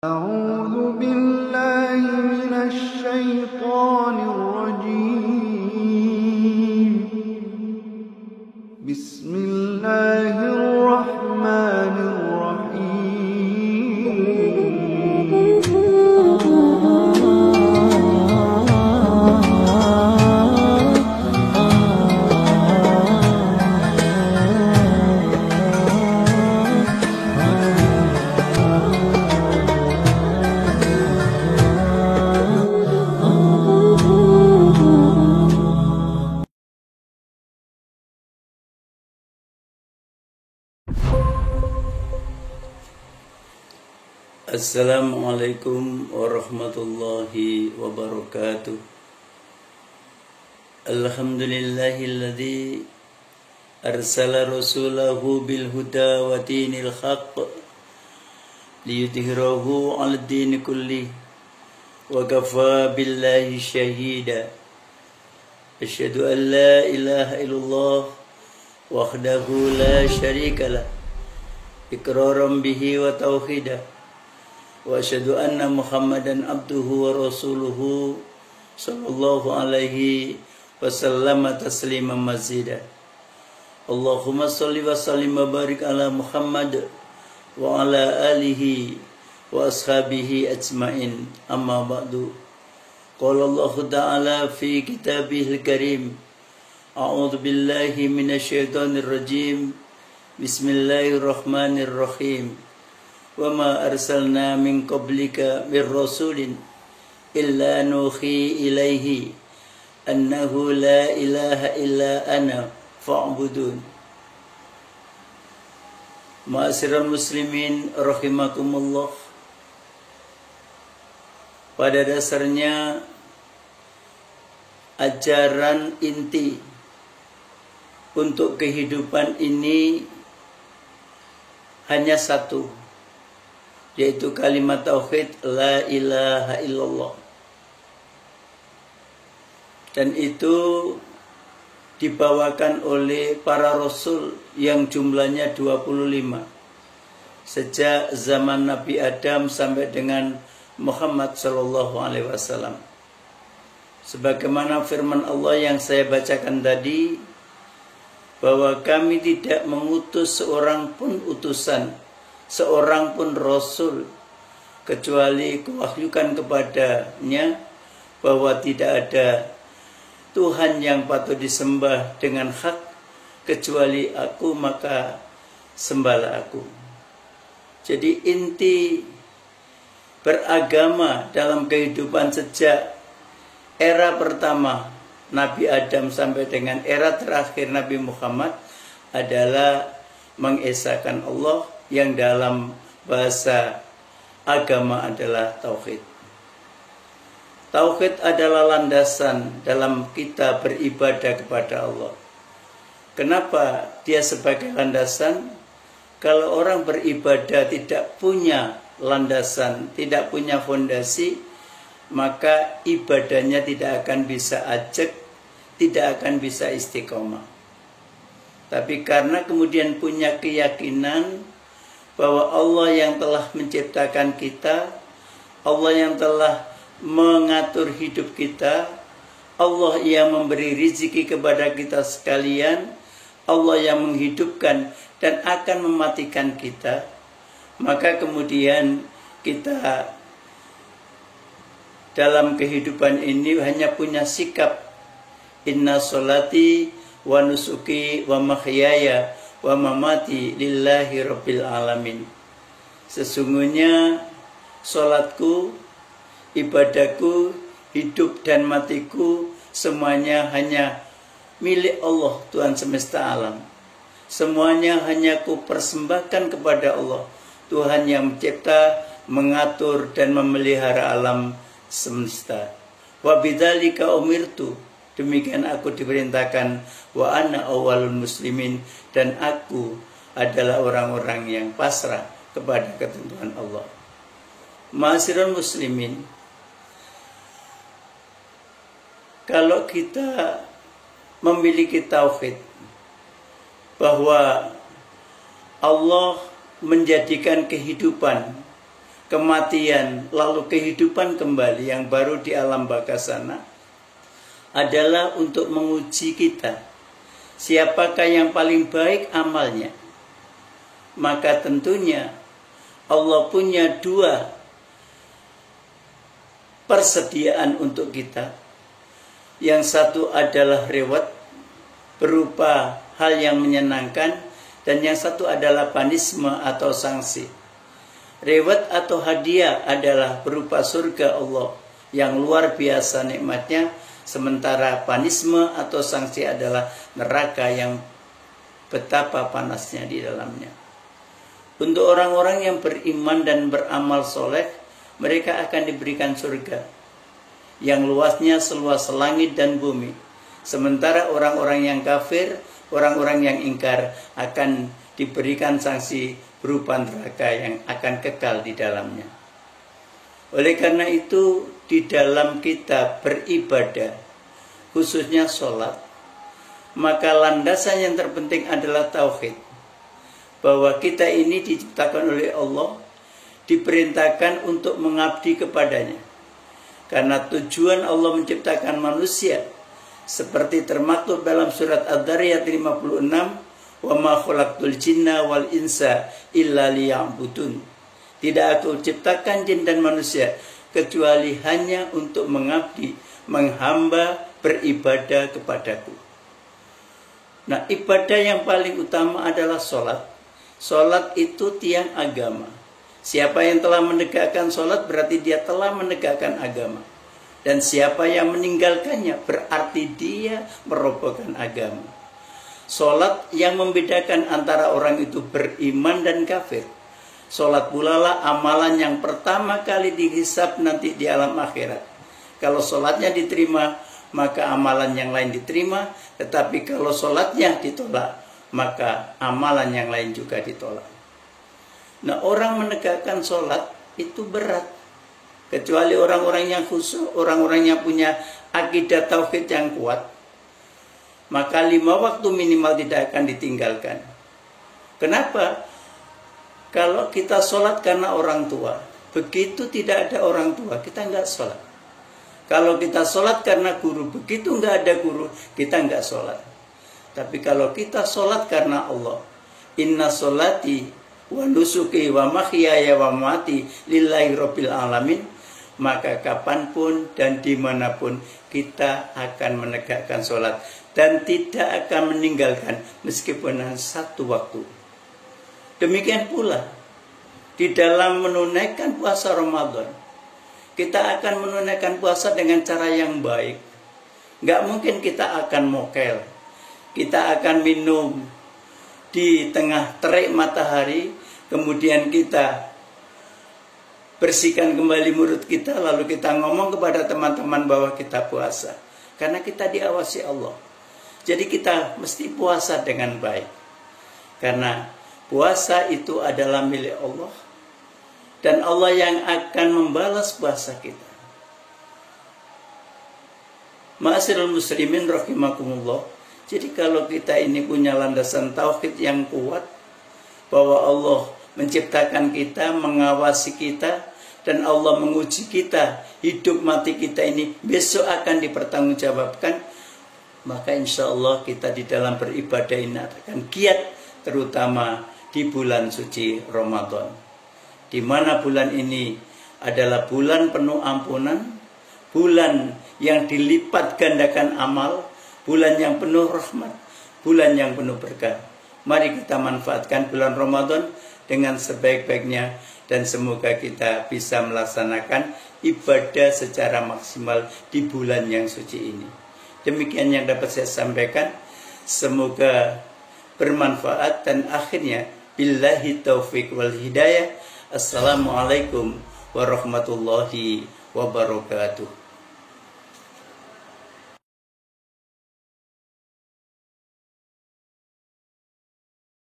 أعوذ بالله من الشيطان الرجيم بسم الله الرحمن Assalamualaikum warahmatullahi wabarakatuh. Alhamdulillahilladzi arsala rasulahu bil huda wa dinil haqq liyudhhirahu 'alad dini kulli wa kafa billahi syahida. Asyhadu an la ilaha illallah wahdahu la syarikalah iqraran bihi wa tauhida. Wa asyhadu anna Muhammadan abduhu wa rasuluhu sallallahu alaihi wasallam tasliman mazida. Allahumma salli wa sallim wa barik ala Muhammad wa ala alihi wa ashabihi ajmain. Amma ba'du. Qala Allah ta'ala fi kitabihil karim. A'udzu billahi minasyaitonir rajim. Bismillahirrahmanirrahim. وَمَا أَرْسَلْنَا مِنْ قَبْلِكَ مِنْ رَسُولٍ إِلَّا نُوحِي إِلَيْهِ أَنَّهُ لَا إِلَهَ إِلَّا أَنَا فَاعْبُدُونِ. Ma'asyiral muslimin rahimakumullah. Pada dasarnya ajaran inti untuk kehidupan ini hanya satu, yaitu kalimat tauhid la ilaha illallah. Dan itu dibawakan oleh para rasul yang jumlahnya 25 sejak zaman Nabi Adam sampai dengan Muhammad sallallahu alaihi wasallam. Sebagaimana firman Allah yang saya bacakan tadi, bahwa kami tidak mengutus seorang pun utusan, seorang pun rasul, kecuali kuwahyukan kepadanya bahwa tidak ada Tuhan yang patut disembah dengan hak kecuali aku, maka sembahlah aku. Jadi inti beragama dalam kehidupan sejak era pertama Nabi Adam sampai dengan era terakhir Nabi Muhammad adalah mengesahkan Allah, yang dalam bahasa agama adalah tauhid. Tauhid adalah landasan dalam kita beribadah kepada Allah. Kenapa dia sebagai landasan? Kalau orang beribadah tidak punya landasan, tidak punya fondasi, maka ibadahnya tidak akan bisa ajak, tidak akan bisa istiqomah. Tapi karena kemudian punya keyakinan bahwa Allah yang telah menciptakan kita, Allah yang telah mengatur hidup kita, Allah yang memberi rezeki kepada kita sekalian, Allah yang menghidupkan dan akan mematikan kita, maka kemudian kita dalam kehidupan ini hanya punya sikap inna sholati wa nusuki wa mahyaya wa mamati lillahi rabbil alamin. Sesungguhnya sholatku, ibadahku, hidup dan matiku semuanya hanya milik Allah, Tuhan semesta alam. Semuanya hanya ku persembahkan kepada Allah, Tuhan yang mencipta, mengatur dan memelihara alam semesta. Wa bidzalika umirtu, demikian aku diperintahkan, wa ana awwalul muslimin, dan aku adalah orang-orang yang pasrah kepada ketentuan Allah. Ma'asyiral muslimin, kalau kita memiliki tauhid bahwa Allah menjadikan kehidupan kematian, lalu kehidupan kembali yang baru di alam baka sana adalah untuk menguji kita. Siapakah yang paling baik amalnya? Maka tentunya Allah punya dua persediaan untuk kita. Yang satu adalah reward berupa hal yang menyenangkan, dan yang satu adalah panisme atau sanksi. Reward atau hadiah adalah berupa surga Allah yang luar biasa nikmatnya, sementara panisme atau sanksi adalah neraka yang betapa panasnya di dalamnya. Untuk orang-orang yang beriman dan beramal soleh, mereka akan diberikan surga yang luasnya seluas langit dan bumi. Sementara orang-orang yang kafir, orang-orang yang ingkar akan diberikan sanksi berupa neraka yang akan kekal di dalamnya. Oleh karena itu, di dalam kita beribadah, khususnya sholat, maka landasan yang terpenting adalah tauhid. Bahwa kita ini diciptakan oleh Allah, diperintahkan untuk mengabdi kepadanya. Karena tujuan Allah menciptakan manusia, seperti termaktub dalam surat Ad-Dariyat 56, wa ma khalaqtul jinna wal insa illa liya'budun. Tidak aku ciptakan jin dan manusia kecuali hanya untuk mengabdi, menghamba, beribadah kepadaku. Nah, ibadah yang paling utama adalah sholat. Sholat itu tiang agama. Siapa yang telah menegakkan sholat berarti dia telah menegakkan agama. Dan siapa yang meninggalkannya berarti dia merobohkan agama. Sholat yang membedakan antara orang itu beriman dan kafir. Sholat pula lah amalan yang pertama kali dihisab nanti di alam akhirat. Kalau sholatnya diterima, maka amalan yang lain diterima. Tetapi kalau sholatnya ditolak, maka amalan yang lain juga ditolak. Nah, orang menegakkan sholat itu berat. Kecuali orang-orang yang khusyuk, orang-orang yang punya akidah tauhid yang kuat. Maka 5 waktu minimal tidak akan ditinggalkan. Kenapa? Kalau kita sholat karena orang tua, begitu tidak ada orang tua, kita nggak sholat. Kalau kita sholat karena guru, begitu nggak ada guru, kita nggak sholat. Tapi kalau kita sholat karena Allah, inna sholati wa nusuki wa mahyaya wa mamati lillahi rabbil alamin, maka kapanpun dan dimanapun kita akan menegakkan sholat dan tidak akan meninggalkan meskipun hanya 1 waktu. Demikian pula di dalam menunaikan puasa Ramadan, kita akan menunaikan puasa dengan cara yang baik. Nggak mungkin kita akan mokel, kita akan minum di tengah terik matahari, kemudian kita bersihkan kembali mulut kita, lalu kita ngomong kepada teman-teman bahwa kita puasa. Karena kita diawasi Allah. Jadi kita mesti puasa dengan baik. Karena puasa itu adalah milik Allah. Dan Allah yang akan membalas puasa kita. Ma'asyiral muslimin rahimakumullah. Jadi kalau kita ini punya landasan tauhid yang kuat, bahwa Allah menciptakan kita, mengawasi kita, dan Allah menguji kita, hidup mati kita ini besok akan dipertanggungjawabkan, maka insya Allah kita di dalam beribadah ini akan giat, terutama di bulan suci Ramadan, di mana bulan ini adalah bulan penuh ampunan, bulan yang dilipat gandakan amal, bulan yang penuh rahmat, bulan yang penuh berkah. Mari kita manfaatkan bulan Ramadan dengan sebaik-baiknya, dan semoga kita bisa melaksanakan ibadah secara maksimal di bulan yang suci ini. Demikian yang dapat saya sampaikan. Semoga bermanfaat, dan akhirnya billahi taufiq wal hidayah. Assalamualaikum warahmatullahi wabarakatuh.